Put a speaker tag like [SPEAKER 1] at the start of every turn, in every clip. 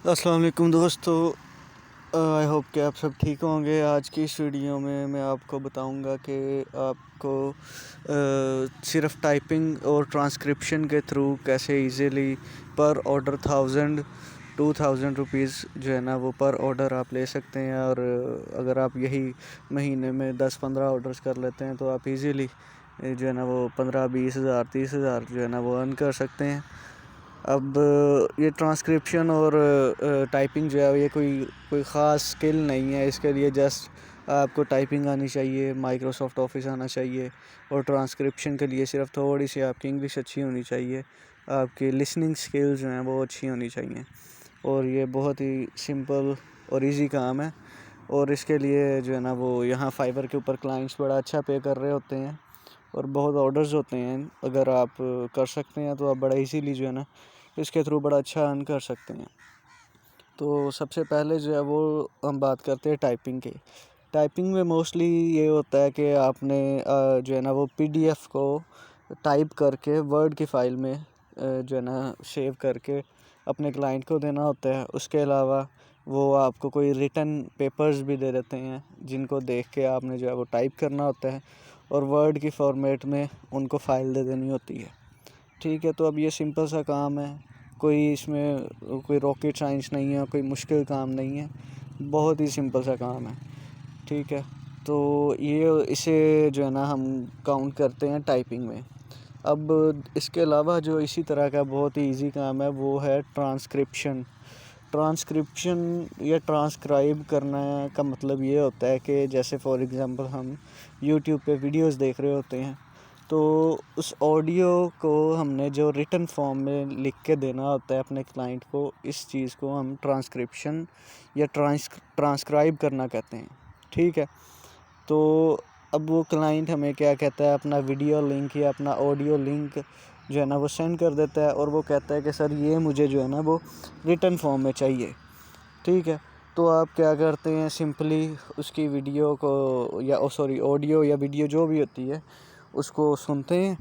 [SPEAKER 1] अस्सलाम वालेकुम दोस्तों। आई होप कि आप सब ठीक होंगे। आज की इस वीडियो में मैं आपको बताऊंगा कि आपको सिर्फ टाइपिंग और ट्रांसक्रिप्शन के थ्रू कैसे इजीली पर ऑर्डर 1000-2000 रुपीज़ जो है ना वो पर ऑर्डर आप ले सकते हैं। और अगर आप यही महीने में 10-15 ऑर्डर्स कर लेते हैं तो आप इजीली जो है ना वो 15-20 हज़ार 30 हज़ार जो है ना वो अर्न कर सकते हैं। अब ये ट्रांसक्रिप्शन और टाइपिंग जो है ये कोई कोई ख़ास स्किल नहीं है। इसके लिए जस्ट आपको टाइपिंग आनी चाहिए, माइक्रोसॉफ्ट ऑफिस आना चाहिए, और ट्रांसक्रिप्शन के लिए सिर्फ थोड़ी सी आपकी इंग्लिश अच्छी होनी चाहिए, आपकी लिसनिंग स्किल्स जो हैं वो अच्छी होनी चाहिए। और ये बहुत ही सिंपल और इजी काम है। और इसके लिए जो है ना वो यहाँ फाइवर के ऊपर क्लाइंट्स बड़ा अच्छा पे कर रहे होते हैं और बहुत ऑर्डर्स होते हैं। अगर आप कर सकते हैं तो आप बड़ा इजीली जो है ना इसके थ्रू बड़ा अच्छा अर्न कर सकते हैं। तो सबसे पहले जो है वो हम बात करते हैं टाइपिंग की। टाइपिंग में मोस्टली ये होता है कि आपने जो है ना वो पीडीएफ को टाइप करके वर्ड की फ़ाइल में जो है ना सेव करके अपने क्लाइंट को देना होता है। उसके अलावा वो आपको कोई रिटन पेपर्स भी दे देते हैं जिनको देख के आपने जो है वो टाइप करना होता है और वर्ड की फॉर्मेट में उनको फ़ाइल दे देनी होती है। ठीक है, तो अब ये सिंपल सा काम है, कोई इसमें कोई रॉकेट साइंस नहीं है, कोई मुश्किल काम नहीं है, बहुत ही सिंपल सा काम है। ठीक है, तो ये इसे जो है ना हम काउंट करते हैं टाइपिंग में। अब इसके अलावा जो इसी तरह का बहुत ही इजी काम है वो है ट्रांसक्रिप्शन। ट्रांसक्रिप्शन या ट्रांसक्राइब करना का मतलब ये होता है कि जैसे फॉर एग्ज़ाम्पल हम यूट्यूब पे वीडियोस देख रहे होते हैं, तो उस ऑडियो को हमने जो रिटन फॉर्म में लिख के देना होता है अपने क्लाइंट को, इस चीज़ को हम ट्रांसक्रिप्शन या ट्रांसक्राइब करना कहते हैं। ठीक है, तो अब वो क्लाइंट हमें क्या कहता है, अपना वीडियो लिंक या अपना ऑडियो लिंक जो है ना वो सेंड कर देता है और वो कहता है कि सर ये मुझे जो है ना वो रिटन फॉर्म में चाहिए। ठीक है, तो आप क्या करते हैं, सिंपली उसकी वीडियो को या ऑडियो या वीडियो जो भी होती है उसको सुनते हैं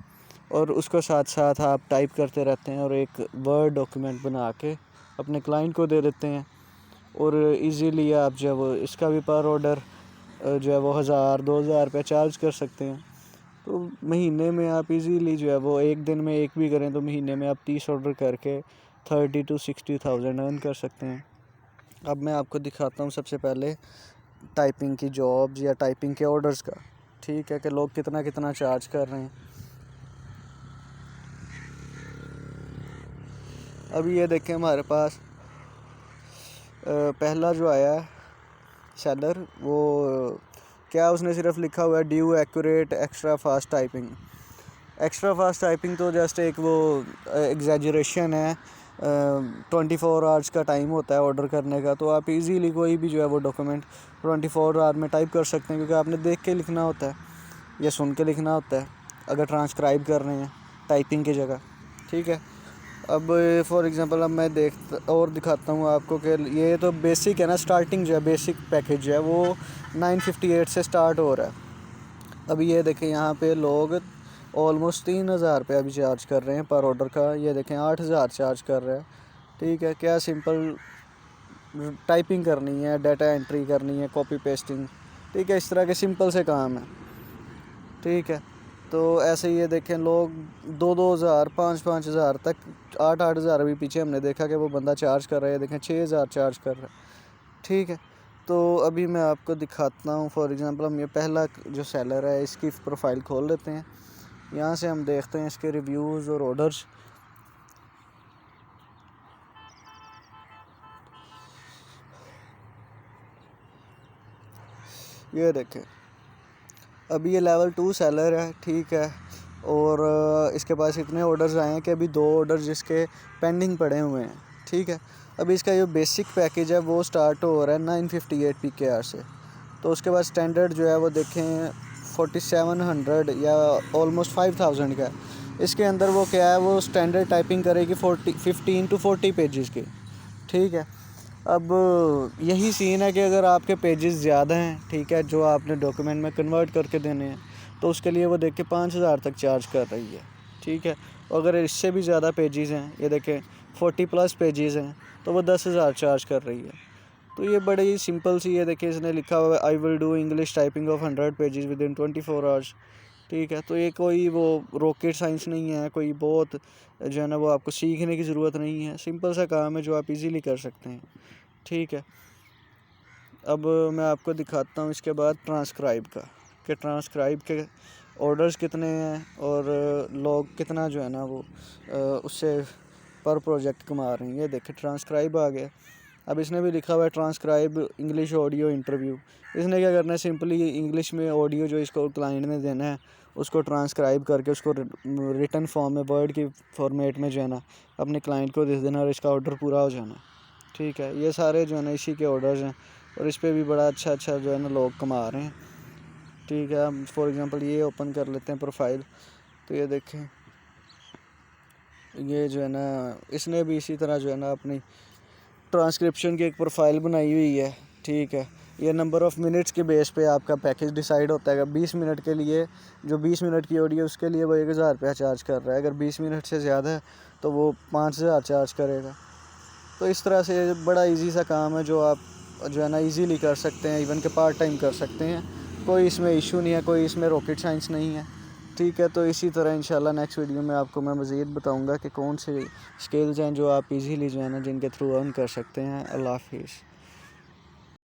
[SPEAKER 1] और उसको साथ साथ आप टाइप करते रहते हैं और एक वर्ड डॉक्यूमेंट बना के अपने क्लाइंट को दे देते हैं। और इजीली आप जो है वो इसका भी पर ऑर्डर जो है वो 1000-2000 रुपये चार्ज कर सकते हैं। तो महीने में आप इजीली जो है वो एक दिन में एक भी करें तो महीने में आप 30 ऑर्डर करके 30,000-60,000 अर्न कर सकते हैं। अब मैं आपको दिखाता हूँ सबसे पहले टाइपिंग की जॉब्स या टाइपिंग के ऑर्डर्स का। ठीक है, कि लोग कितना कितना चार्ज कर रहे हैं। अभी ये देखें हमारे पास पहला जो आया है सेलर, वो क्या उसने सिर्फ लिखा हुआ है due accurate extra fast typing. Extra fast typing तो जस्ट एक वो एग्जैजरेशन है। 24 आवर्स का टाइम होता है ऑर्डर करने का, तो आप इजीली कोई भी जो है वो डॉक्यूमेंट 24 आवर में टाइप कर सकते हैं, क्योंकि आपने देख के लिखना होता है या सुन के लिखना होता है अगर ट्रांसक्राइब कर रहे हैं टाइपिंग की जगह। ठीक है, अब फॉर एग्ज़ाम्पल अब मैं दिखाता हूँ आपको कि ये तो बेसिक है ना, स्टार्टिंग जो है बेसिक पैकेज जो है वो 958 से स्टार्ट हो रहा है। अब ये देखें यहाँ पे लोग ऑलमोस्ट 3000 रुपये अभी चार्ज कर रहे हैं पर ऑर्डर का। ये देखें 8000 चार्ज कर रहे हैं। ठीक है, क्या सिंपल टाइपिंग करनी है, डाटा एंट्री करनी है, कॉपी पेस्टिंग। ठीक है, इस तरह के सिंपल से काम है। ठीक है, तो ऐसे ही ये देखें लोग 2-2 हज़ार 5-5 हज़ार तक 8-8 हज़ार अभी पीछे हमने देखा कि वो बंदा चार्ज कर रहा है, देखें 6000 चार्ज कर रहा है। ठीक है, तो अभी मैं आपको दिखाता हूँ। फॉर एग्ज़ाम्पल हम ये पहला जो सेलर है इसकी प्रोफाइल खोल लेते हैं। यहाँ से हम देखते हैं इसके रिव्यूज़ और ऑर्डर्स। ये देखें अभी ये लेवल 2 सेलर है। ठीक है, और इसके पास इतने ऑर्डर्स आए हैं कि अभी 2 ऑर्डर जिसके पेंडिंग पड़े हुए हैं। ठीक है, अभी इसका जो बेसिक पैकेज है वो स्टार्ट हो रहा है 958 PKR से। तो उसके बाद स्टैंडर्ड जो है वो देखें 4700 या ऑलमोस्ट 5000 का है। इसके अंदर वो क्या है, वो स्टैंडर्ड टाइपिंग करेगी 15 to 40 पेजेस की। ठीक है, अब यही सीन है कि अगर आपके पेजेस ज़्यादा हैं, ठीक है, जो आपने डॉक्यूमेंट में कन्वर्ट करके देने हैं, तो उसके लिए वो देख के 5000 तक चार्ज कर रही है। ठीक है, अगर इससे भी ज़्यादा पेजेस हैं, ये देखें 40+ पेजेस हैं तो वो 10,000 चार्ज कर रही है। तो ये बड़ी ही सिंपल सी है। देखिए इसने लिखा हुआ है I will do English typing of 100 pages with in 24 hours. ठीक है, तो ये कोई वो रॉकेट साइंस नहीं है, कोई बहुत जो है ना वो आपको सीखने की ज़रूरत नहीं है। सिंपल सा काम है जो आप इजीली कर सकते हैं। ठीक है, अब मैं आपको दिखाता हूँ इसके बाद ट्रांसक्राइब का, कि ट्रांसक्राइब के ऑर्डर्स कितने हैं और लोग कितना जो है ना वो उससे पर प्रोजेक्ट कमा रहे हैं। ये देखें ट्रांसक्राइब आ गया। अब इसने भी लिखा हुआ है ट्रांसक्राइब इंग्लिश ऑडियो इंटरव्यू। इसने क्या करना है, सिंपली इंग्लिश में ऑडियो जो इसको क्लाइंट ने देना है उसको ट्रांसक्राइब करके उसको रिटन फॉर्म में वर्ड की फॉर्मेट में जो है ना अपने क्लाइंट को दे देना और इसका ऑर्डर पूरा हो जाना। ठीक है, ये सारे जो है ना इसी के ऑर्डर्स हैं और इस पर भी बड़ा अच्छा जो है ना लोग कमा रहे हैं। ठीक है, हम फॉर एग्ज़ाम्पल ये ओपन कर लेते हैं प्रोफाइल। तो ये देखें ये जो है ना इसने भी इसी तरह जो है ना अपनी ट्रांसक्रिप्शन की एक प्रोफाइल बनाई हुई है। ठीक है, ये नंबर ऑफ़ मिनट्स के बेस पे आपका पैकेज डिसाइड होता है। अगर 20 मिनट के लिए जो 20 मिनट की ऑडियो उसके लिए वो 1,000 रुपया चार्ज कर रहा है। अगर 20 मिनट से ज़्यादा है तो वो 5,000 चार्ज करेगा। तो इस तरह से बड़ा इजी सा काम है जो आप जो है ना इजीली कर सकते हैं, इवन के पार्ट टाइम कर सकते हैं। कोई इसमें इशू नहीं है, कोई इसमें रॉकेट साइंस नहीं है। ठीक है, तो इसी तरह इंशाल्लाह नेक्स्ट वीडियो में आपको मैं मज़ीद बताऊंगा कि कौन से स्किल्स हैं जो आप इजीली जो है ना जिनके थ्रू अर्न कर सकते हैं। अल्लाह हाफिज़।